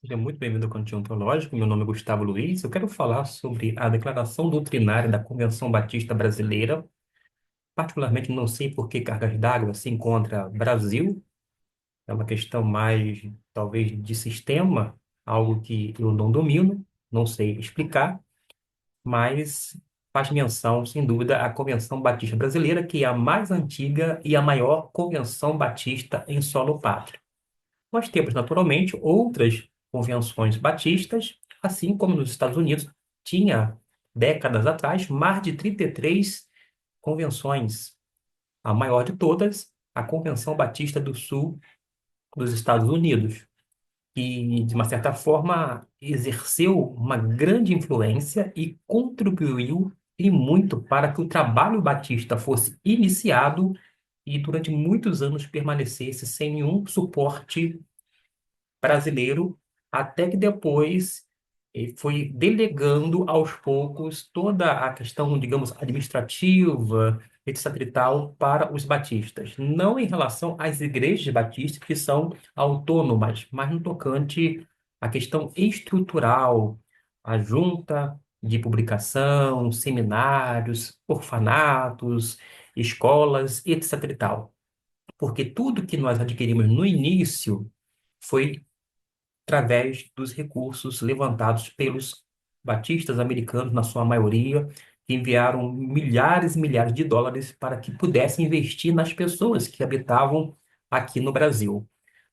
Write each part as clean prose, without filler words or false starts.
Seja muito bem-vindo ao Cantinho Teológico. Meu nome é Gustavo Luiz. Eu quero falar sobre a Declaração Doutrinária da Convenção Batista Brasileira. Particularmente, não sei por que cargas d'água se encontra Brasil. É uma questão mais, talvez, de sistema, algo que eu não domino, não sei explicar, mas faz menção, sem dúvida, à Convenção Batista Brasileira, que é a mais antiga e a maior convenção batista em solo pátrio. Nós temos, naturalmente, outras convenções batistas, assim como nos Estados Unidos tinha, décadas atrás, mais de 33 convenções. A maior de todas, a Convenção Batista do Sul dos Estados Unidos, que, de uma certa forma, exerceu uma grande influência e contribuiu e muito para que o trabalho batista fosse iniciado e, durante muitos anos, permanecesse sem nenhum suporte brasileiro, até que depois foi delegando aos poucos toda a questão, digamos, administrativa, etc. e tal, para os batistas. Não em relação às igrejas batistas, que são autônomas, mas no tocante à questão estrutural, a junta de publicação, seminários, orfanatos, escolas, etc. e tal. Porque tudo que nós adquirimos no início foi através dos recursos levantados pelos batistas americanos, na sua maioria, que enviaram milhares e milhares de dólares para que pudessem investir nas pessoas que habitavam aqui no Brasil.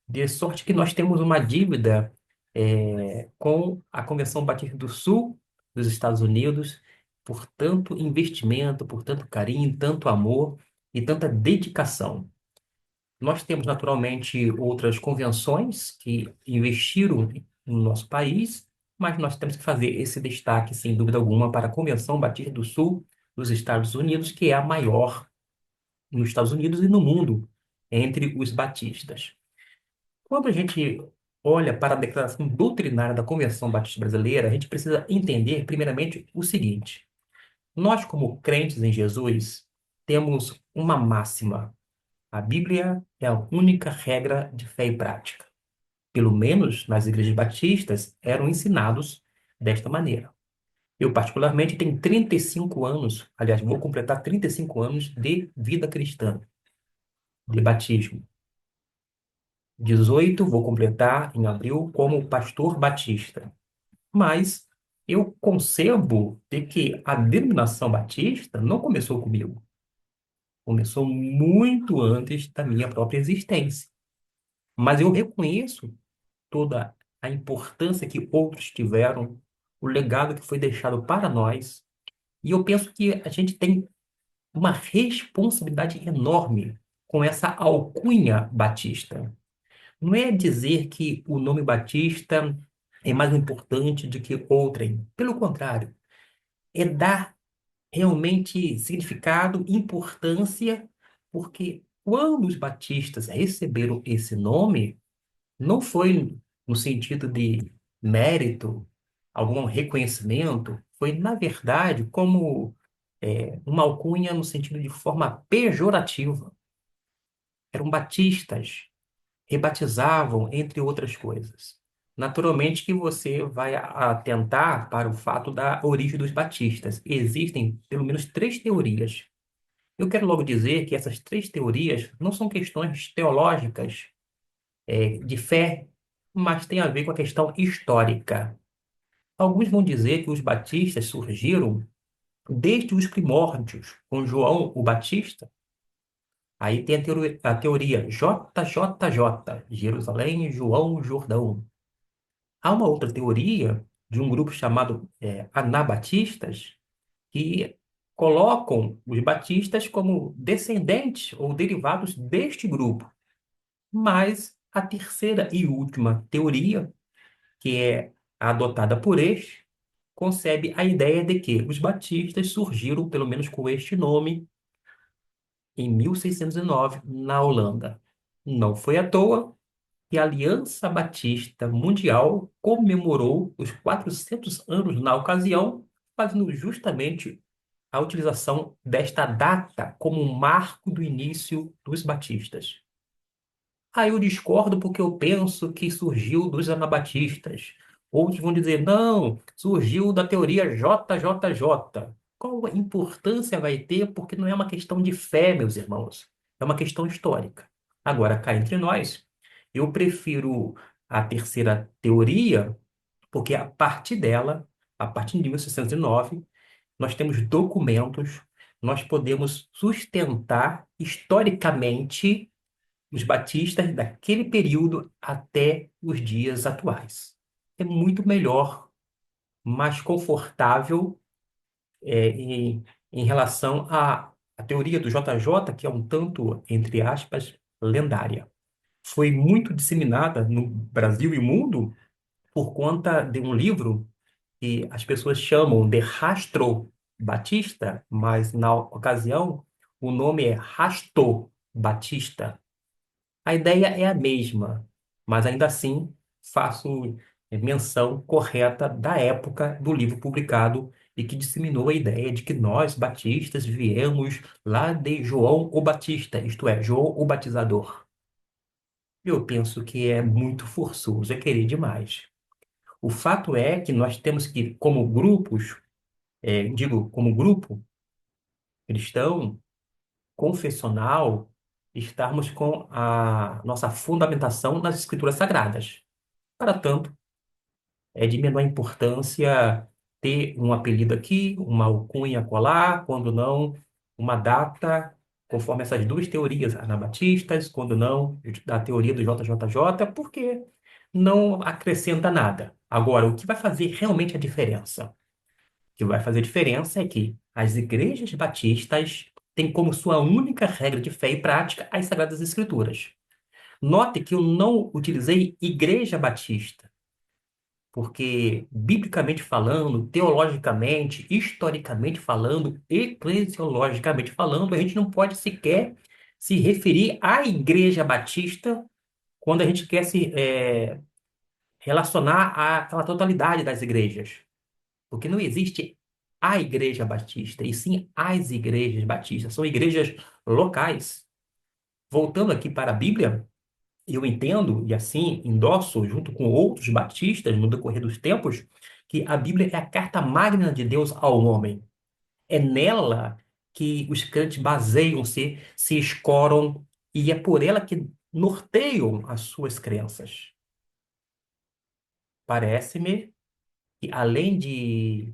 De sorte que nós temos uma dívida com a Convenção Batista do Sul dos Estados Unidos por tanto investimento, por tanto carinho, tanto amor e tanta dedicação. Nós temos, naturalmente, outras convenções que investiram no nosso país, mas nós temos que fazer esse destaque, sem dúvida alguma, para a Convenção Batista do Sul dos Estados Unidos, que é a maior nos Estados Unidos e no mundo entre os batistas. Quando a gente olha para a declaração doutrinária da Convenção Batista Brasileira, a gente precisa entender, primeiramente, o seguinte: nós, como crentes em Jesus, temos uma máxima. A Bíblia é a única regra de fé e prática. Pelo menos nas igrejas batistas eram ensinados desta maneira. Eu, particularmente, tenho 35 anos, aliás, vou completar 35 anos de vida cristã, de batismo. 18 vou completar em abril como pastor batista. Mas eu concebo de que a denominação batista não começou comigo. Começou muito antes da minha própria existência. Mas eu reconheço toda a importância que outros tiveram, o legado que foi deixado para nós. E eu penso que a gente tem uma responsabilidade enorme com essa alcunha batista. Não é dizer que o nome Batista é mais importante do que outrem. Pelo contrário, é dar realmente significado, importância, porque quando os batistas receberam esse nome, não foi no sentido de mérito, algum reconhecimento, foi, na verdade, como uma alcunha no sentido de forma pejorativa. Eram batistas, rebatizavam, entre outras coisas. Naturalmente que você vai atentar para o fato da origem dos batistas. Existem pelo menos três teorias. Eu quero logo dizer que essas três teorias não são questões teológicas, de fé, mas tem a ver com a questão histórica. Alguns vão dizer que os batistas surgiram desde os primórdios, com João o Batista. Aí tem a teoria JJJ, Jerusalém, João, Jordão. Há uma outra teoria de um grupo chamado Anabatistas, que colocam os batistas como descendentes ou derivados deste grupo. Mas a terceira e última teoria, que é adotada por este, concebe a ideia de que os batistas surgiram, pelo menos com este nome, em 1609, na Holanda. Não foi à toa que a Aliança Batista Mundial comemorou os 400 anos na ocasião, fazendo justamente a utilização desta data como um marco do início dos batistas. Aí eu discordo porque eu penso que surgiu dos anabatistas. Outros vão dizer, não, surgiu da teoria JJJ. Qual a importância vai ter? Porque não é uma questão de fé, meus irmãos. É uma questão histórica. Agora, cá entre nós, eu prefiro a terceira teoria, porque a partir dela, a partir de 1609, nós temos documentos, nós podemos sustentar historicamente os batistas daquele período até os dias atuais. É muito melhor, mais confortável em relação à teoria do JJ, que é um tanto, entre aspas, lendária. Foi muito disseminada no Brasil e mundo por conta de um livro que as pessoas chamam de Rastro Batista, mas na ocasião o nome é Rasto Batista. A ideia é a mesma, mas ainda assim faço menção correta da época do livro publicado e que disseminou a ideia de que nós, batistas, viemos lá de João o Batista, isto é, João o Batizador. Eu penso que é muito forçoso, é querer demais. O fato é que nós temos que, como grupos, digo, como grupo cristão, confessional, estarmos com a nossa fundamentação nas Escrituras Sagradas. Para tanto, é de menor importância ter um apelido aqui, uma alcunha acolá, quando não, uma data, conforme essas duas teorias anabatistas, quando não, da teoria do JJJ, porque não acrescenta nada. Agora, o que vai fazer realmente a diferença? O que vai fazer diferença é que as igrejas batistas têm como sua única regra de fé e prática as Sagradas Escrituras. Note que eu não utilizei igreja batista, porque, biblicamente falando, teologicamente, historicamente falando, eclesiologicamente falando, a gente não pode sequer se referir à Igreja Batista quando a gente quer se relacionar àquela totalidade das igrejas. Porque não existe a Igreja Batista, e sim as igrejas batistas. São igrejas locais. Voltando aqui para a Bíblia, eu entendo, e assim endosso, junto com outros batistas, no decorrer dos tempos, que a Bíblia é a carta magna de Deus ao homem. É nela que os crentes baseiam-se, se escoram, e é por ela que norteiam as suas crenças. Parece-me que, além de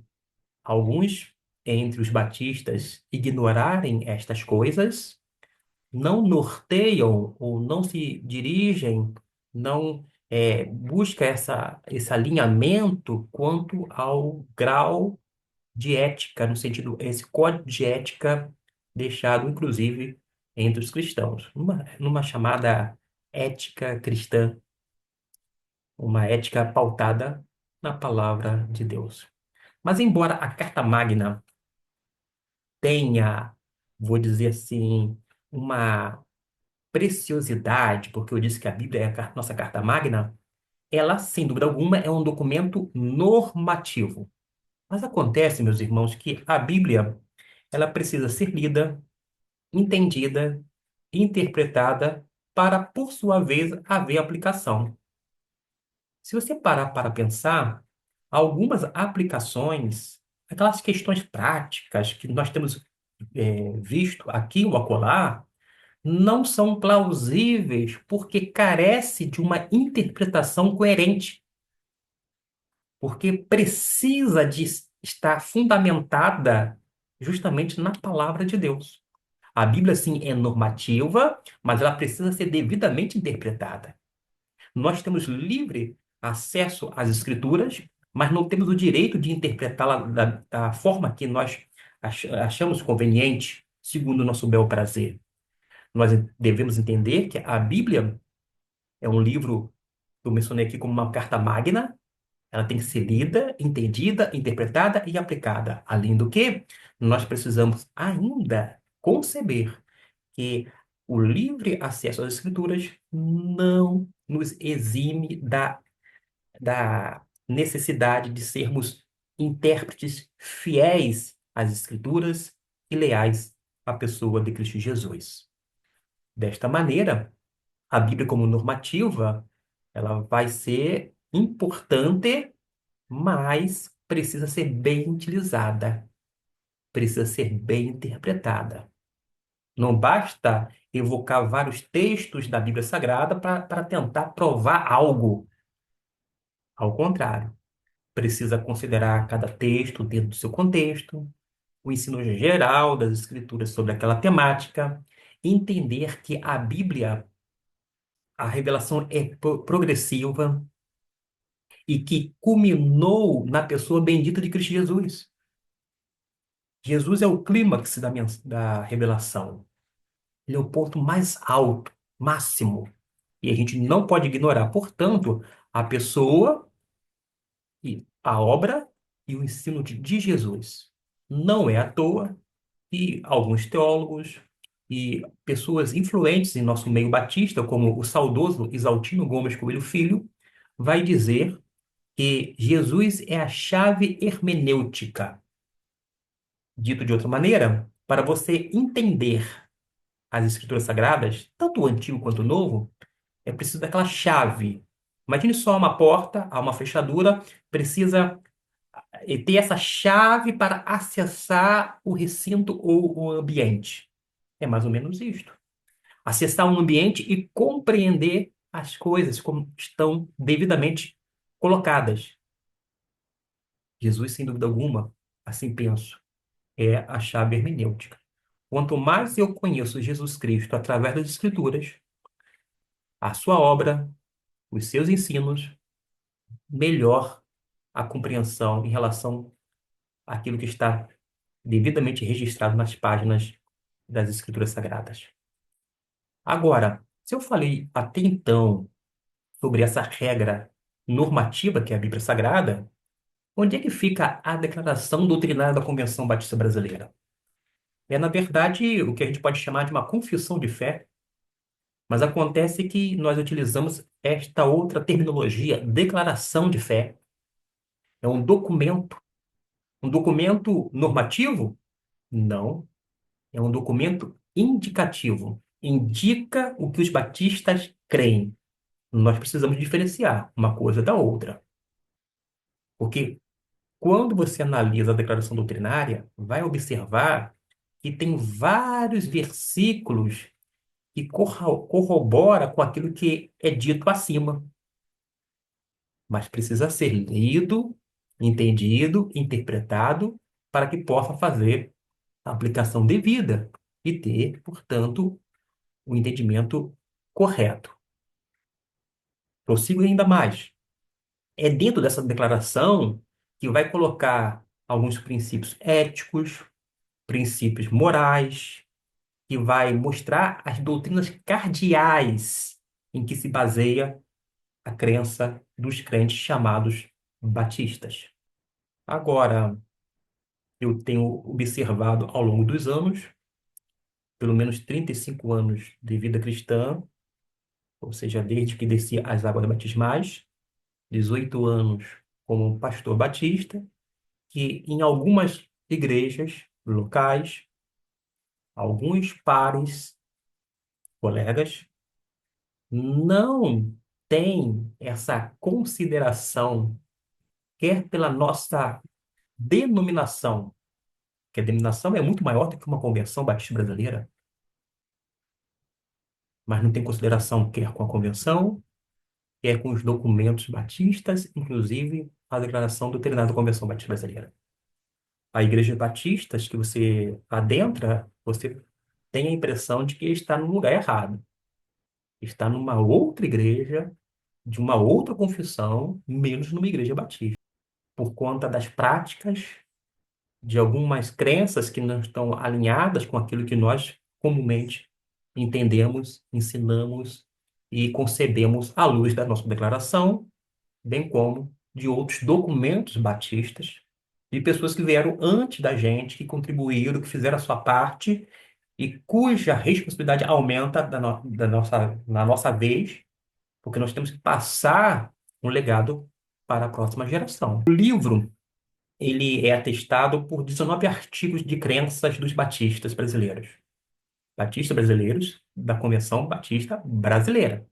alguns entre os batistas ignorarem estas coisas, não norteiam ou não se dirigem, não busca esse alinhamento quanto ao grau de ética, no sentido, esse código de ética deixado, inclusive, entre os cristãos, numa chamada ética cristã, uma ética pautada na palavra de Deus. Mas, embora a Carta Magna tenha, vou dizer assim, uma preciosidade, porque eu disse que a Bíblia é a nossa carta magna, ela, sem dúvida alguma, é um documento normativo. Mas acontece, meus irmãos, que a Bíblia, ela precisa ser lida, entendida, interpretada, para, por sua vez, haver aplicação. Se você parar para pensar, algumas aplicações, aquelas questões práticas que nós temos visto aqui ou acolá, não são plausíveis porque carece de uma interpretação coerente, porque precisa de estar fundamentada justamente na palavra de Deus. A Bíblia, sim, é normativa, mas ela precisa ser devidamente interpretada. Nós temos livre acesso às Escrituras, mas não temos o direito de interpretá-la da forma que nós achamos conveniente, segundo o nosso bel prazer. Nós devemos entender que a Bíblia é um livro que eu mencionei aqui como uma carta magna. Ela tem que ser lida, entendida, interpretada e aplicada. Além do que, nós precisamos ainda conceber que o livre acesso às Escrituras não nos exime da necessidade de sermos intérpretes fiéis às Escrituras e leais à pessoa de Cristo Jesus. Desta maneira, a Bíblia como normativa, ela vai ser importante, mas precisa ser bem utilizada, precisa ser bem interpretada. Não basta evocar vários textos da Bíblia Sagrada para tentar provar algo. Ao contrário, precisa considerar cada texto dentro do seu contexto, o ensino geral das Escrituras sobre aquela temática, entender que a Bíblia, a revelação é progressiva e que culminou na pessoa bendita de Cristo Jesus. Jesus é o clímax da revelação. Ele é o ponto mais alto, máximo. E a gente não pode ignorar, portanto, a pessoa e a obra e o ensino de Jesus. Não é à toa que alguns teólogos e pessoas influentes em nosso meio batista, como o saudoso Isaltino Gomes Coelho Filho, vai dizer que Jesus é a chave hermenêutica. Dito de outra maneira, para você entender as Escrituras Sagradas, tanto o Antigo quanto o Novo, é preciso daquela chave. Imagine só uma porta, há uma fechadura, precisa ter essa chave para acessar o recinto ou o ambiente. É mais ou menos isto. Acessar um ambiente e compreender as coisas como estão devidamente colocadas. Jesus, sem dúvida alguma, assim penso, é a chave hermenêutica. Quanto mais eu conheço Jesus Cristo através das Escrituras, a sua obra, os seus ensinos, melhor a compreensão em relação àquilo que está devidamente registrado nas páginas das Escrituras Sagradas. Agora, se eu falei até então sobre essa regra normativa que é a Bíblia Sagrada, onde é que fica a declaração doutrinária da Convenção Batista Brasileira? É, na verdade, o que a gente pode chamar de uma confissão de fé, mas acontece que nós utilizamos esta outra terminologia, declaração de fé. É um documento normativo? Não, é um documento indicativo. Indica o que os batistas creem. Nós precisamos diferenciar uma coisa da outra. Porque quando você analisa a declaração doutrinária, vai observar que tem vários versículos que corrobora com aquilo que é dito acima, mas precisa ser lido, entendido, interpretado para que possa fazer a aplicação devida e ter, portanto, o entendimento correto. Prossigo ainda mais. É dentro dessa declaração que vai colocar alguns princípios éticos, princípios morais, que vai mostrar as doutrinas cardeais em que se baseia a crença dos crentes chamados batistas. Agora, eu tenho observado ao longo dos anos, pelo menos 35 anos de vida cristã, ou seja, desde que desci as águas batismais, 18 anos como pastor batista, que em algumas igrejas locais, alguns pares, colegas, não têm essa consideração, quer pela nossa denominação, que a denominação é muito maior do que uma convenção batista brasileira, mas não tem consideração quer com a convenção, quer com os documentos batistas, inclusive a declaração doutrinária da Convenção Batista Brasileira. A igreja batistas que você adentra, você tem a impressão de que está no lugar errado. Está numa outra igreja, de uma outra confissão, menos numa igreja batista, por conta das práticas, de algumas crenças que não estão alinhadas com aquilo que nós comumente entendemos, ensinamos e concebemos à luz da nossa declaração, bem como de outros documentos batistas, de pessoas que vieram antes da gente, que contribuíram, que fizeram a sua parte e cuja responsabilidade aumenta na nossa vez, porque nós temos que passar um legado para a próxima geração. O livro, ele é atestado por 19 artigos de crenças dos batistas brasileiros. batistas brasileiros da Convenção Batista Brasileira.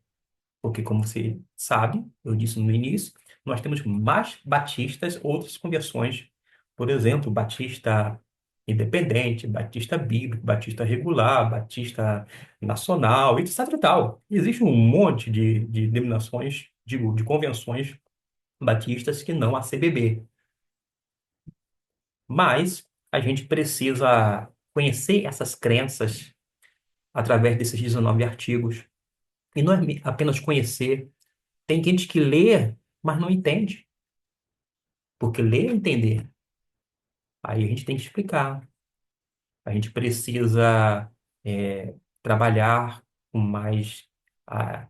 Porque, como você sabe, eu disse no início, nós temos mais batistas, outras conversões, por exemplo, batista independente, batista bíblico, batista regular, batista nacional, etc. e tal. Existe um monte de denominações, digo, de convenções batistas que não a CBB. Mas a gente precisa conhecer essas crenças através desses 19 artigos. E não é apenas conhecer. Tem gente que lê, mas não entende. Porque ler é entender. Aí a gente tem que explicar. A gente precisa trabalhar com mais a,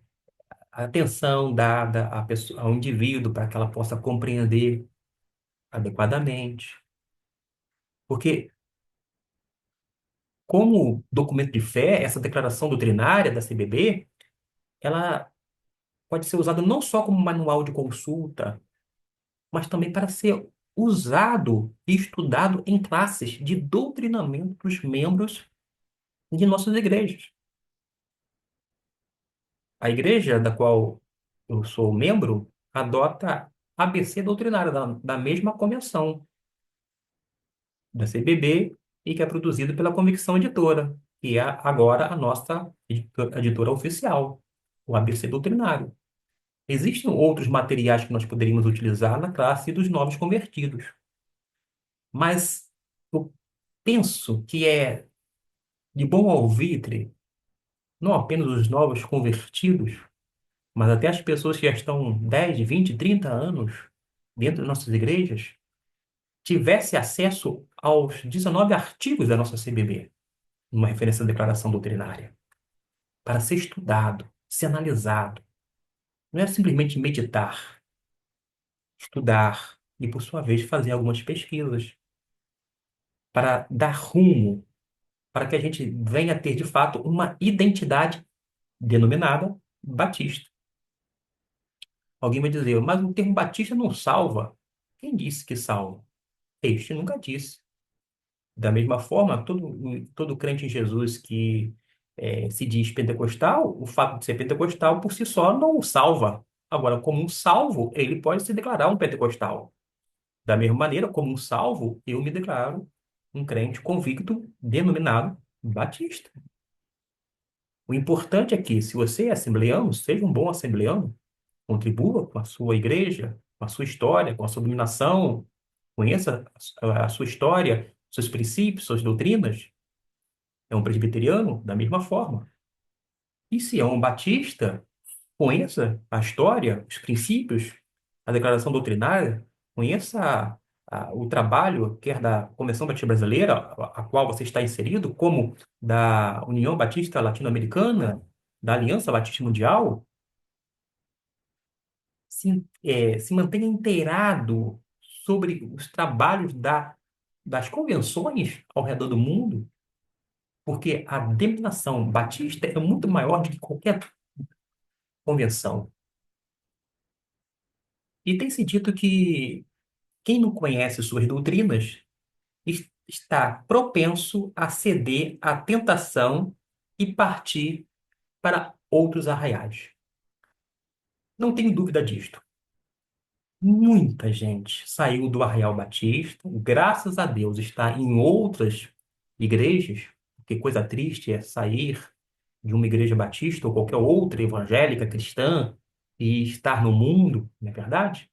a atenção dada à pessoa, ao indivíduo para que ela possa compreender adequadamente. Porque, como documento de fé, essa declaração doutrinária da CBB, ela pode ser usada não só como manual de consulta, mas também para ser usado e estudado em classes de doutrinamento dos membros de nossas igrejas. A igreja da qual eu sou membro adota a ABC doutrinária da mesma convenção da CBB e que é produzido pela Convicção Editora, que é agora a nossa editora oficial, o ABC doutrinário. Existem outros materiais que nós poderíamos utilizar na classe dos novos convertidos, mas eu penso que é de bom alvitre, não apenas os novos convertidos, mas até as pessoas que já estão 10, 20, 30 anos dentro das nossas igrejas, tivesse acesso aos 19 artigos da nossa CBB, uma referência à declaração doutrinária, para ser estudado, ser analisado. Não é simplesmente meditar, estudar e, por sua vez, fazer algumas pesquisas para dar rumo, para que a gente venha a ter, de fato, uma identidade denominada batista. Alguém vai dizer, mas o termo batista não salva. Quem disse que salva? Este nunca disse. Da mesma forma, todo crente em Jesus que se diz pentecostal, o fato de ser pentecostal por si só não o salva. Agora, como um salvo, ele pode se declarar um pentecostal. Da mesma maneira, como um salvo, eu me declaro um crente convicto, denominado batista. O importante é que, se você é assembleano, seja um bom assembleano, contribua com a sua igreja, com a sua história, com a sua dominação, conheça a sua história, seus princípios, suas doutrinas. É um presbiteriano, da mesma forma. E se é um batista, conheça a história, os princípios, a declaração doutrinária, conheça o trabalho, quer da Convenção Batista Brasileira, a qual você está inserido, como da União Batista Latino-Americana, da Aliança Batista Mundial, se mantenha inteirado sobre os trabalhos das convenções ao redor do mundo, porque a denominação batista é muito maior do que qualquer convenção. E tem-se dito que quem não conhece suas doutrinas está propenso a ceder à tentação e partir para outros arraiais. Não tenho dúvida disto. Muita gente saiu do Arraial Batista, graças a Deus está em outras igrejas, porque coisa triste é sair de uma igreja batista ou qualquer outra evangélica cristã e estar no mundo, não é verdade?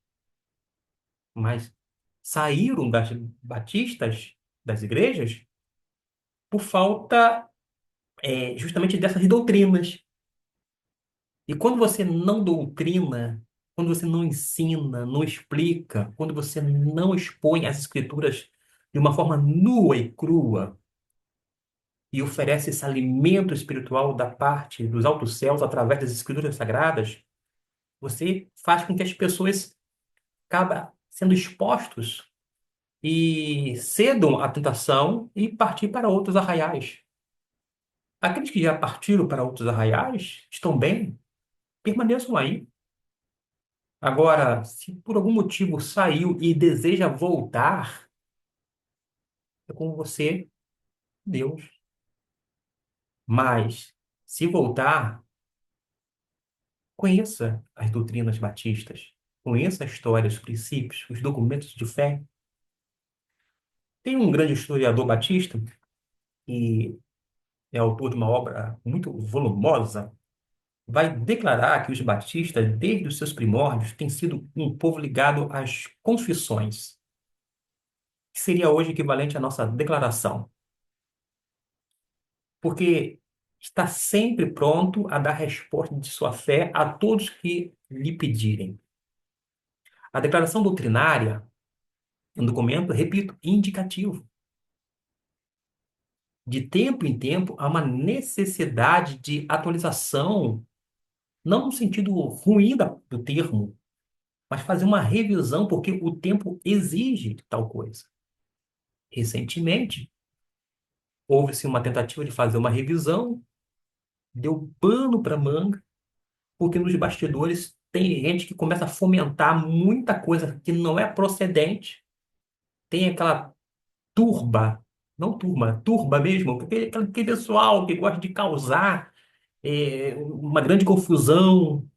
Mas saíram das batistas, das igrejas, por falta justamente dessas doutrinas. E quando você não doutrina, quando você não ensina, não explica, quando você não expõe as escrituras de uma forma nua e crua e oferece esse alimento espiritual da parte dos altos céus através das escrituras sagradas, você faz com que as pessoas acabem sendo expostos e cedam à tentação e partir para outros arraiais. Aqueles que já partiram para outros arraiais estão bem, permaneçam aí. Agora, se por algum motivo saiu e deseja voltar, é com você, Deus. Mas, se voltar, conheça as doutrinas batistas, conheça a história, os princípios, os documentos de fé. Tem um grande historiador batista, que é autor de uma obra muito volumosa, vai declarar que os batistas, desde os seus primórdios, têm sido um povo ligado às confissões, que seria hoje equivalente à nossa declaração, porque está sempre pronto a dar resposta de sua fé a todos que lhe pedirem. A declaração doutrinária é um documento, repito, indicativo. De tempo em tempo, há uma necessidade de atualização, não no sentido ruim do termo, mas fazer uma revisão, porque o tempo exige tal coisa. Recentemente, houve-se uma tentativa de fazer uma revisão, deu pano para manga, porque nos bastidores tem gente que começa a fomentar muita coisa que não é procedente, tem aquela turba, não turma, turba mesmo, porque aquele pessoal que gosta de causar uma grande confusão,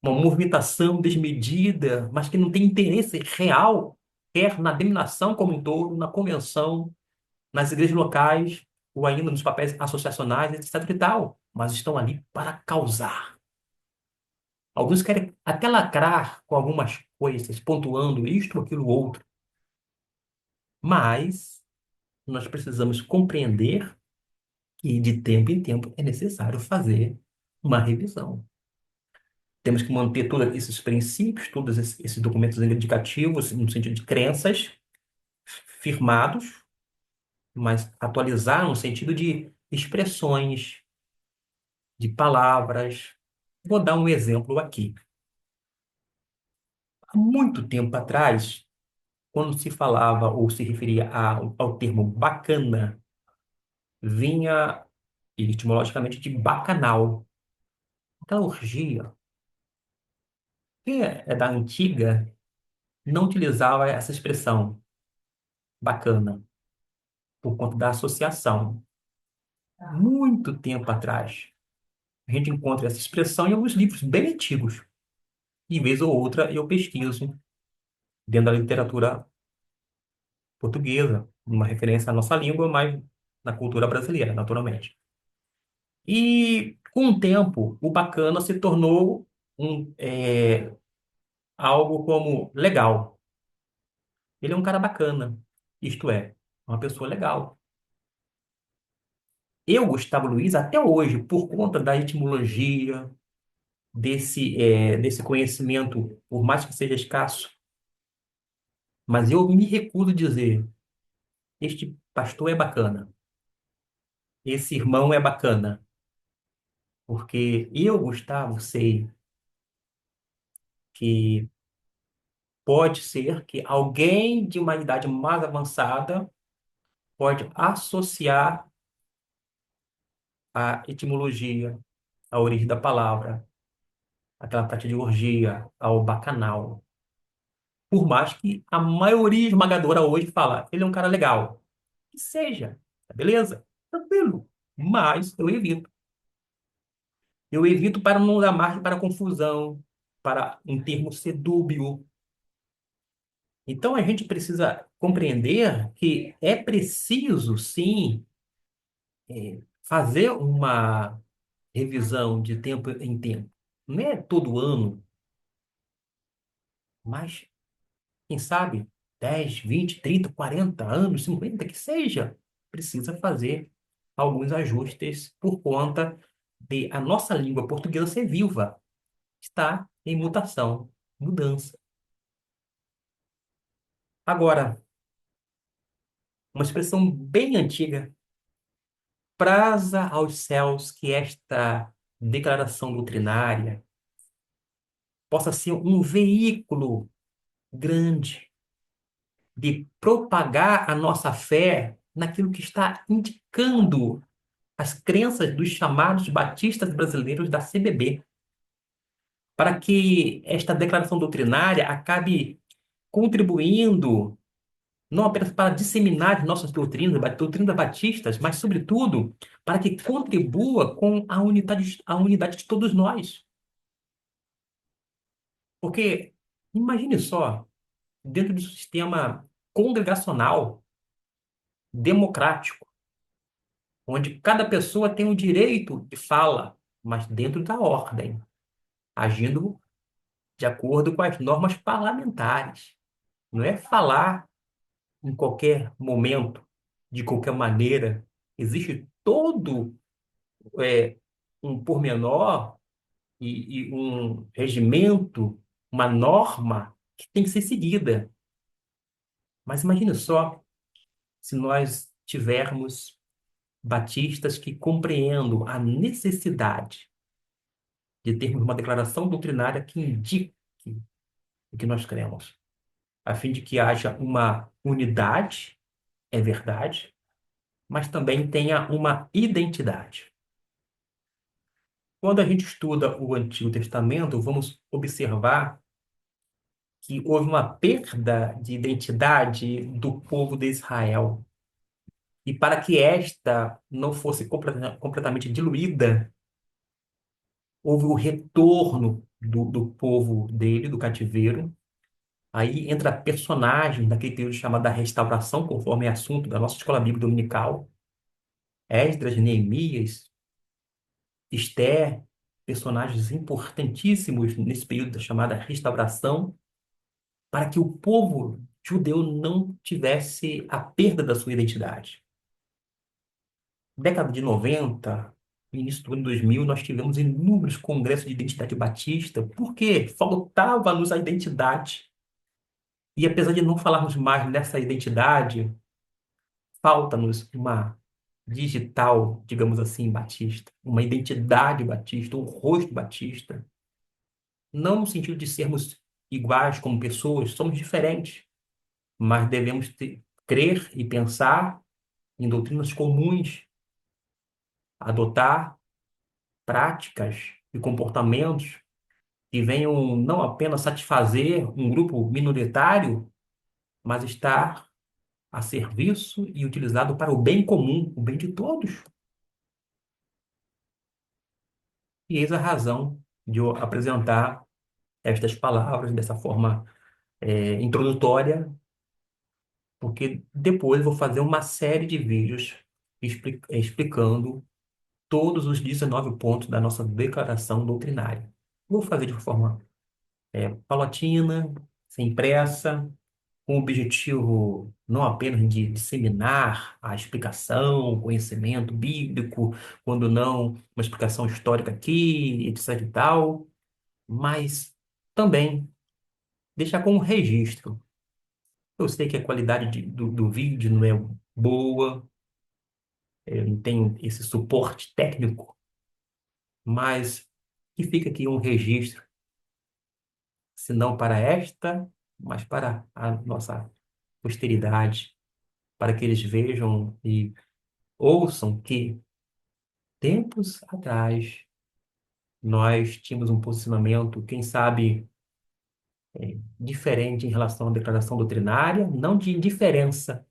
uma movimentação desmedida, mas que não tem interesse real, quer na denominação como um todo, na convenção, nas igrejas locais, ou ainda nos papéis associacionais, etc. e tal, mas estão ali para causar. Alguns querem até lacrar com algumas coisas, pontuando isto, aquilo, outro, mas nós precisamos compreender que de tempo em tempo é necessário fazer uma revisão. Temos que manter todos esses princípios, todos esses documentos indicativos, no sentido de crenças, firmados, mas atualizar no sentido de expressões, de palavras. Vou dar um exemplo aqui. Há muito tempo atrás, quando se falava ou se referia ao termo bacana, vinha etimologicamente de bacanal, aquela orgia. Quem é da antiga não utilizava essa expressão bacana, por conta da associação. Muito tempo atrás. A gente encontra essa expressão em alguns livros bem antigos. De vez ou outra eu pesquiso dentro da literatura portuguesa, uma referência à nossa língua, mas na cultura brasileira, naturalmente. E com o tempo, o bacana se tornou algo como legal. Ele é um cara bacana, isto é, uma pessoa legal. Eu, Gustavo Luiz, até hoje, por conta da etimologia, desse conhecimento, por mais que seja escasso, mas eu me recuso a dizer, este pastor é bacana, esse irmão é bacana, porque eu, Gustavo, sei que pode ser que alguém de uma idade mais avançada pode associar a etimologia, a origem da palavra, aquela prática de orgia, ao bacanal. Por mais que a maioria esmagadora hoje fala, ele é um cara legal. Que seja, tá beleza? Tranquilo. Mas eu evito. Eu evito para não dar margem para confusão, para um termo ser dúbio. Então a gente precisa compreender que é preciso, sim, fazer uma revisão de tempo em tempo. Não é todo ano, mas quem sabe 10, 20, 30, 40 anos, 50, que seja, precisa fazer alguns ajustes por conta de a nossa língua portuguesa ser viva, está em mutação, mudança. Agora, uma expressão bem antiga, praza aos céus que esta declaração doutrinária possa ser um veículo grande de propagar a nossa fé naquilo que está indicando as crenças dos chamados batistas brasileiros da CBB, para que esta declaração doutrinária acabe contribuindo não apenas para disseminar as nossas doutrinas, doutrinas batistas, mas, sobretudo, para que contribua com a unidade de todos nós. Porque, imagine só, dentro do sistema congregacional, democrático, onde cada pessoa tem o direito de fala, mas dentro da ordem, agindo de acordo com as normas parlamentares. Não é falar em qualquer momento, de qualquer maneira. Existe todo é, um pormenor e um regimento, uma norma que tem que ser seguida. Mas imagine só se nós tivermos batistas que compreendam a necessidade de termos uma declaração doutrinária que indique o que nós cremos, a fim de que haja uma unidade, é verdade, mas também tenha uma identidade. Quando a gente estuda o Antigo Testamento, vamos observar que houve uma perda de identidade do povo de Israel. E para que esta não fosse completamente diluída, houve o retorno do povo dele, do cativeiro. Aí entra personagem daquele período chamado da restauração, conforme é assunto da nossa escola bíblica dominical. Esdras, Neemias, Esther, personagens importantíssimos nesse período da chamada restauração, para que o povo judeu não tivesse a perda da sua identidade. Década de 90, início do ano 2000, nós tivemos inúmeros congressos de identidade batista, porque faltava-nos a identidade. E apesar de não falarmos mais nessa identidade, falta-nos uma digital, digamos assim, batista, uma identidade batista, um rosto batista. Não no sentido de sermos iguais como pessoas, somos diferentes, mas devemos crer e pensar em doutrinas comuns, adotar práticas e comportamentos que venham não apenas satisfazer um grupo minoritário, mas estar a serviço e utilizado para o bem comum, o bem de todos. E eis a razão de eu apresentar estas palavras dessa forma introdutória, porque depois eu vou fazer uma série de vídeos explicando todos os 19 pontos da nossa declaração doutrinária. Vou fazer de forma paulatina, sem pressa, com o objetivo não apenas de disseminar a explicação, o conhecimento bíblico, quando não uma explicação histórica aqui, etc e tal, mas também deixar como registro. Eu sei que a qualidade do vídeo não é boa, eu não tenho esse suporte técnico, mas que fica aqui um registro, se não para esta, mas para a nossa posteridade, para que eles vejam e ouçam que tempos atrás nós tínhamos um posicionamento, quem sabe, diferente em relação à declaração doutrinária, não de indiferença,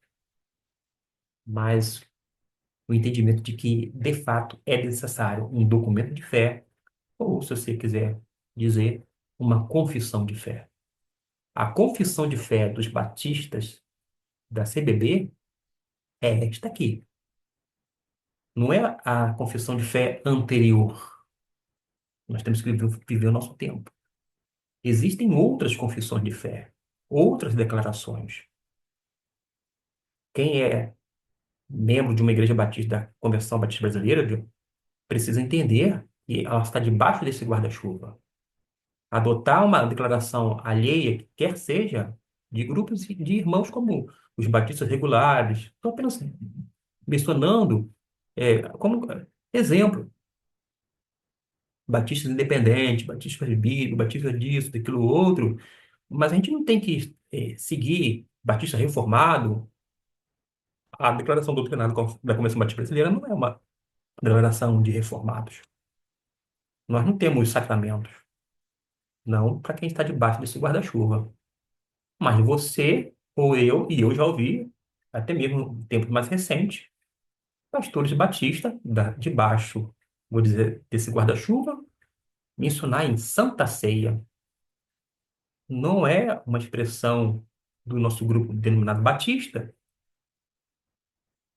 mas o entendimento de que, de fato, é necessário um documento de fé, ou, se você quiser dizer, uma confissão de fé. A confissão de fé dos batistas da CBB é esta aqui. Não é a confissão de fé anterior. Nós temos que viver o nosso tempo. Existem outras confissões de fé, outras declarações. Quem é membro de uma igreja batista da Convenção Batista Brasileira precisa entender que ela está debaixo desse guarda-chuva. Adotar uma declaração alheia, quer seja de grupos de irmãos como os batistas regulares, estou apenas mencionando como exemplo, batistas independentes, batistas bíblicos, batistas disso, daquilo outro, mas a gente não tem que seguir batista reformado. A declaração doutrinária da Convenção Batista Brasileira não é uma declaração de reformados. Nós não temos sacramentos, não para quem está debaixo desse guarda-chuva. Mas você, ou eu, e eu já ouvi, até mesmo em tempos mais recentes, pastores batista, debaixo, vou dizer, desse guarda-chuva, mencionar em Santa Ceia. Não é uma expressão do nosso grupo denominado batista.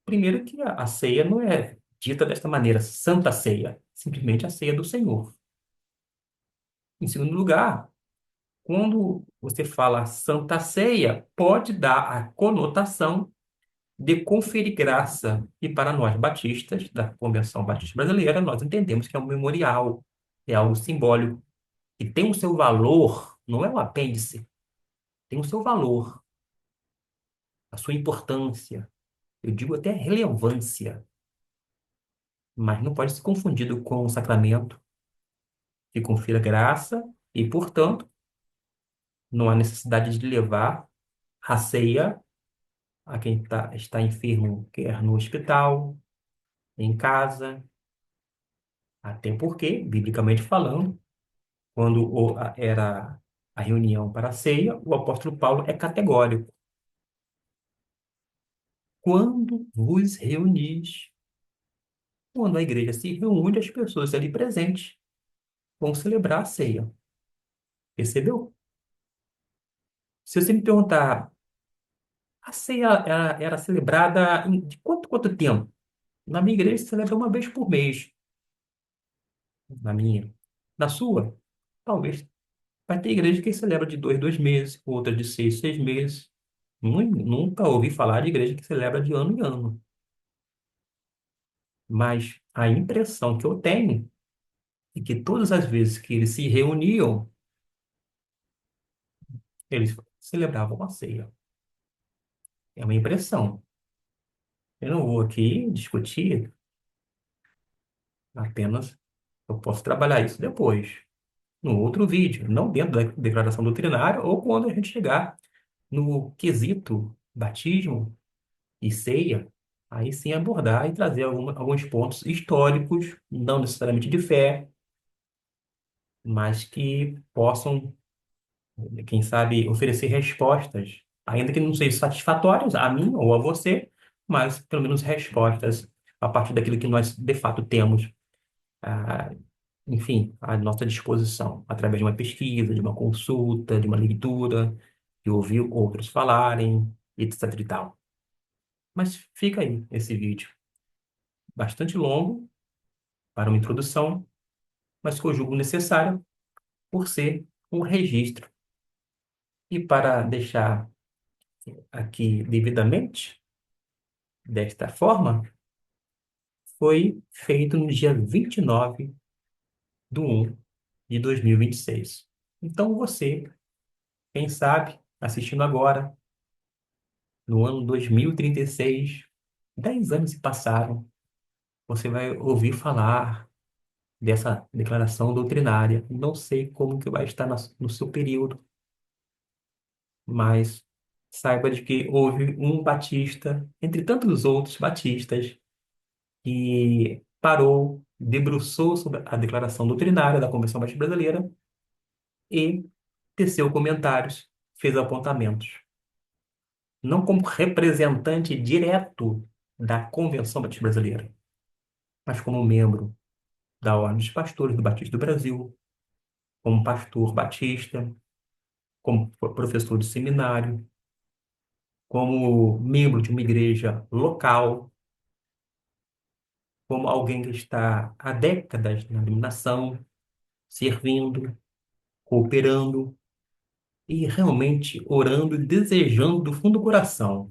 Primeiro que a ceia não é dita desta maneira, Santa Ceia, simplesmente a ceia do Senhor. Em segundo lugar, quando você fala Santa Ceia, pode dar a conotação de conferir graça. E para nós batistas, da Convenção Batista Brasileira, nós entendemos que é um memorial, é algo simbólico, e tem o seu valor, não é um apêndice, tem o seu valor, a sua importância, eu digo até relevância, mas não pode ser confundido com o sacramento que confira graça e, portanto, não há necessidade de levar a ceia a quem está enfermo, quer no hospital, em casa, até porque, biblicamente falando, quando era a reunião para a ceia, o apóstolo Paulo é categórico. Quando vos reunis, quando a igreja se reúne, as pessoas ali presentes vão celebrar a ceia. Percebeu? Se você me perguntar, a ceia era celebrada de quanto tempo? Na minha igreja se celebra uma vez por mês. Na minha. Na sua? Talvez. Vai ter igreja que celebra de dois meses, outra de seis meses. Nunca ouvi falar de igreja que celebra de ano em ano. Mas a impressão que eu tenho é que todas as vezes que eles se reuniam, eles celebravam a ceia. É uma impressão. Eu não vou aqui discutir, apenas eu posso trabalhar isso depois, no outro vídeo, não dentro da declaração doutrinária ou quando a gente chegar no quesito batismo e ceia, aí sim abordar e trazer alguns pontos históricos, não necessariamente de fé, mas que possam, quem sabe, oferecer respostas, ainda que não sejam satisfatórias a mim ou a você, mas pelo menos respostas a partir daquilo que nós de fato temos, ah, enfim, à nossa disposição, através de uma pesquisa, de uma consulta, de uma leitura, de ouvir outros falarem, etc e tal. Mas fica aí esse vídeo, bastante longo para uma introdução, mas que eu julgo necessário por ser um registro. E para deixar aqui devidamente, desta forma, foi feito no dia 29/1/2026. Então você, quem sabe, assistindo agora, no ano 2036, 10 anos se passaram, você vai ouvir falar dessa declaração doutrinária. Não sei como que vai estar no seu período, mas saiba de que houve um batista, entre tantos outros batistas, que parou, debruçou sobre a declaração doutrinária da Convenção Batista Brasileira e teceu comentários, fez apontamentos. Não como representante direto da Convenção Batista Brasileira, mas como membro da Ordem dos Pastores do Batista do Brasil, como pastor batista, como professor de seminário, como membro de uma igreja local, como alguém que está há décadas na iluminação, servindo, cooperando e realmente orando e desejando do fundo do coração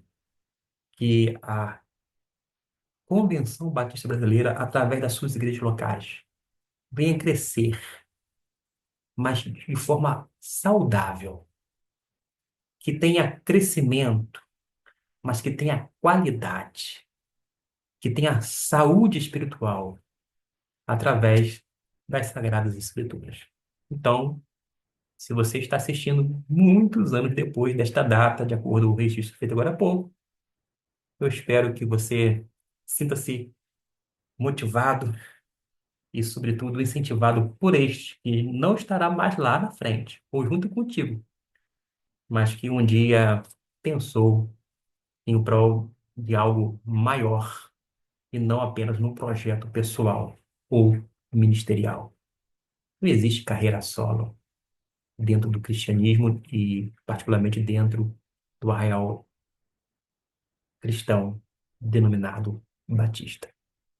que a Convenção Batista Brasileira, através das suas igrejas locais, venha crescer, mas de forma saudável, que tenha crescimento, mas que tenha qualidade, que tenha saúde espiritual através das Sagradas Escrituras. Então, se você está assistindo muitos anos depois desta data, de acordo com o registro feito agora há pouco, eu espero que você sinta-se motivado e, sobretudo, incentivado por este, que não estará mais lá na frente, ou junto contigo, mas que um dia pensou em prol de algo maior e não apenas num projeto pessoal ou ministerial. Não existe carreira solo dentro do cristianismo e, particularmente, dentro do arraial cristão denominado batista.